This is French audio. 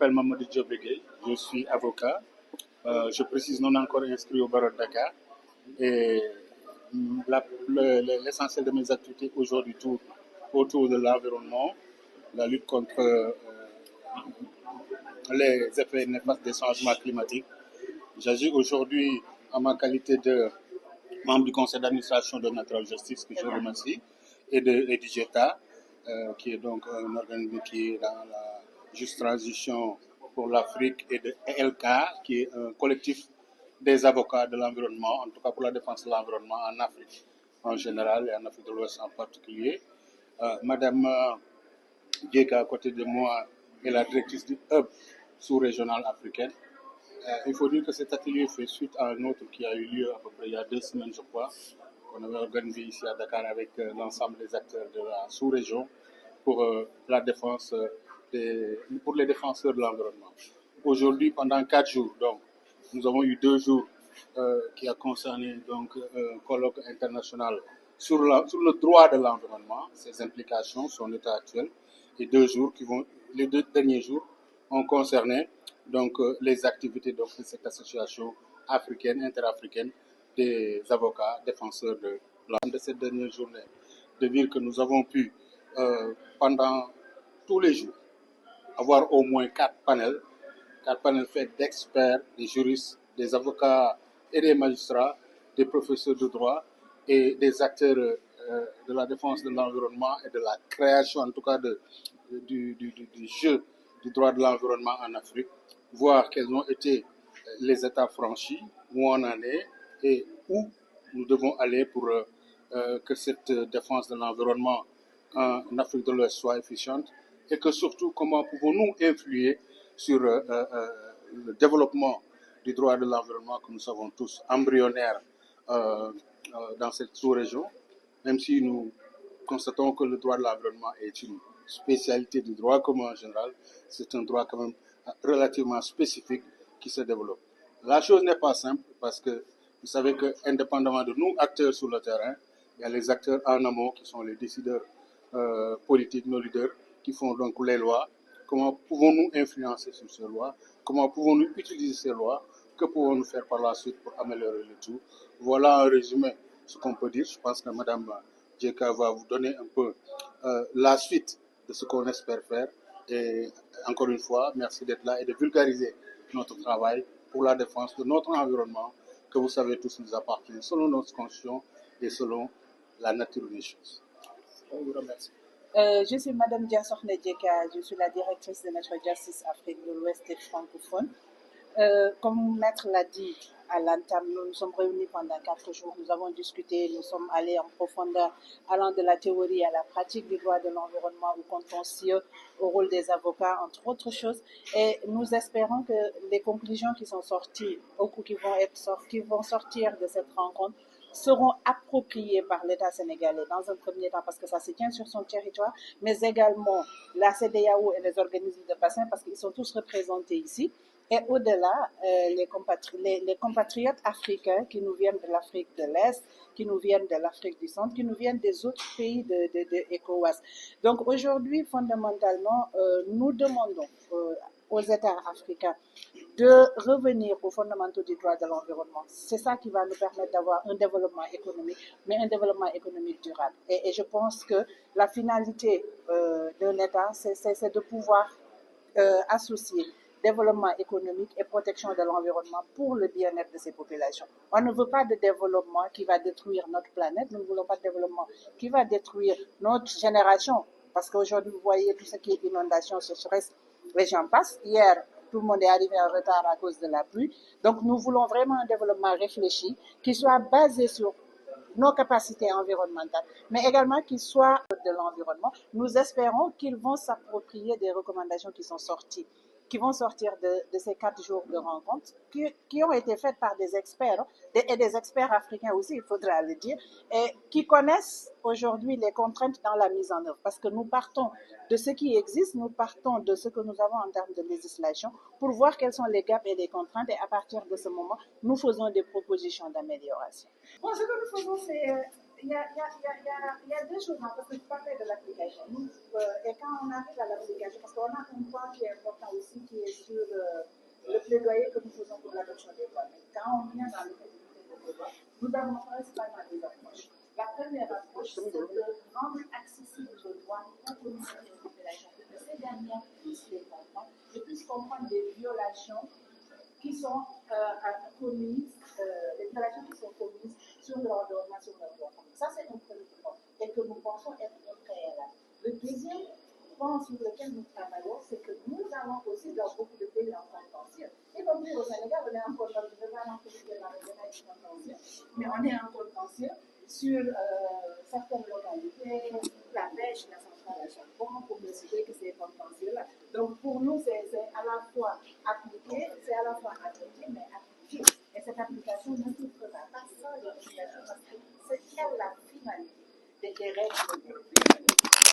m'appelle Mamadou Diobégué, je suis avocat. Je précise non encore inscrit au barreau de Dakar. Et l'essentiel de mes activités aujourd'hui tourne autour de l'environnement, la lutte contre les effets néfastes des changements climatiques. J'agis aujourd'hui en ma qualité de membre du conseil d'administration de Natural Justice, que je remercie, et du GETA, qui est donc un organisme qui est dans la juste transition pour l'Afrique, et de ELK, qui est un collectif des avocats de l'environnement, en tout cas pour la défense de l'environnement en Afrique en général et en Afrique de l'Ouest en particulier. Madame Dieka, à côté de moi, est la directrice du hub sous-régional africain. Il faut dire que cet atelier fait suite à un autre qui a eu lieu à peu près il y a 2 semaines, je crois, qu'on avait organisé ici à Dakar avec l'ensemble des acteurs de la sous-région pour la défense pour les défenseurs de l'environnement. Aujourd'hui, pendant 4 jours, donc, nous avons eu 2 jours qui a concerné donc un colloque international sur le droit de l'environnement, ses implications, son état actuel, et les 2 derniers jours ont concerné donc les activités de cette association africaine, interafricaine des avocats défenseurs de l'environnement de cette dernière journée. De dire que nous avons pu pendant tous les jours avoir au moins 4 panels faits d'experts, des juristes, des avocats et des magistrats, des professeurs de droit et des acteurs de la défense de l'environnement et de la création, en tout cas du jeu du droit de l'environnement en Afrique, voir quels ont été les étapes franchies, où on en est et où nous devons aller pour que cette défense de l'environnement en Afrique de l'Ouest soit efficiente, et que surtout comment pouvons-nous influer sur le développement du droit de l'environnement que nous savons tous embryonnaire dans cette sous-région, même si nous constatons que le droit de l'environnement est une spécialité du droit commun en général, c'est un droit quand même relativement spécifique qui se développe. La chose n'est pas simple parce que vous savez que indépendamment de nous, acteurs sur le terrain, il y a les acteurs en amont qui sont les décideurs politiques, nos leaders, qui font donc les lois. Comment pouvons-nous influencer sur ces lois? Comment pouvons-nous utiliser ces lois? Que pouvons-nous faire par la suite pour améliorer le tout? Voilà en résumé ce qu'on peut dire. Je pense que Mme Dieka va vous donner un peu la suite de ce qu'on espère faire. Et encore une fois, merci d'être là et de vulgariser notre travail pour la défense de notre environnement, que vous savez tous nous appartient selon notre conscience et selon la nature des choses. Je vous remercie. Je suis Madame Diasorne Dieka, je suis la directrice de Natural Justice Afrique de l'Ouest et francophone. Comme Maître l'a dit à l'entame, nous nous sommes réunis pendant 4 jours, nous avons discuté, nous sommes allés en profondeur, allant de la théorie à la pratique du droit de l'environnement, au contentieux, au rôle des avocats, entre autres choses. Et nous espérons que les conclusions qui sont sorties, ou qui vont sortir de cette rencontre, seront appropriées par l'État sénégalais dans un premier temps parce que ça se tient sur son territoire, mais également la CEDEAO et les organismes de bassin parce qu'ils sont tous représentés ici. Et au-delà, les compatriotes africains qui nous viennent de l'Afrique de l'Est, qui nous viennent de l'Afrique du Centre, qui nous viennent des autres pays de ECOWAS. Donc aujourd'hui, fondamentalement, nous demandons aux États africains de revenir aux fondamentaux du droit de l'environnement. C'est ça qui va nous permettre d'avoir un développement économique, mais un développement économique durable. Et je pense que la finalité d'un État, c'est de pouvoir associer développement économique et protection de l'environnement pour le bien-être de ces populations. On ne veut pas de développement qui va détruire notre planète, nous ne voulons pas de développement qui va détruire notre génération, parce qu'aujourd'hui, vous voyez tout ce qui est inondation, sécheresse, les gens passent. Hier, tout le monde est arrivé en retard à cause de la pluie. Donc, nous voulons vraiment un développement réfléchi qui soit basé sur nos capacités environnementales, mais également qui soit de l'environnement. Nous espérons qu'ils vont s'approprier des recommandations qui sont sorties, qui vont sortir de ces 4 jours de rencontres, qui ont été faites par des experts, et des experts africains aussi, il faudra le dire, et qui connaissent aujourd'hui les contraintes dans la mise en œuvre. Parce que nous partons de ce qui existe, nous partons de ce que nous avons en termes de législation, pour voir quels sont les gaps et les contraintes, et à partir de ce moment, nous faisons des propositions d'amélioration. Bon, ce que nous faisons, c'est... Il y a 2 choses, parce que je parlais de l'application. Et quand on arrive à l'application, parce qu'on a un point qui est important aussi, qui est sur le plaidoyer que nous faisons pour l'adoption des lois. Mais quand on vient dans le comité de droit, nous avons principalement deux approches. La première approche, c'est de rendre accessible le droit aux communautés de population, pour que ces dernières puissent les comprendre et puissent comprendre des violations qui sont commises, les violations qui sont commises sur leur droit, sur leur droit. Ça, c'est un premier point et que nous pensons être préalable. Le deuxième point sur lequel nous travaillons, c'est que nous avons aussi dans beaucoup de pays en contentieux. Y compris au Sénégal, on est en contentieux, mais on est en contentieux sur certaines localités, la pêche, la centrale à charbon, pour ne citer que ces contentieux-là. Donc pour nous, c'est à la fois appliqué, c'est à la fois appliqué, mais appliqué. Et cette application ne se fera pas sans l'application parce que c'est quelle la finalité des règles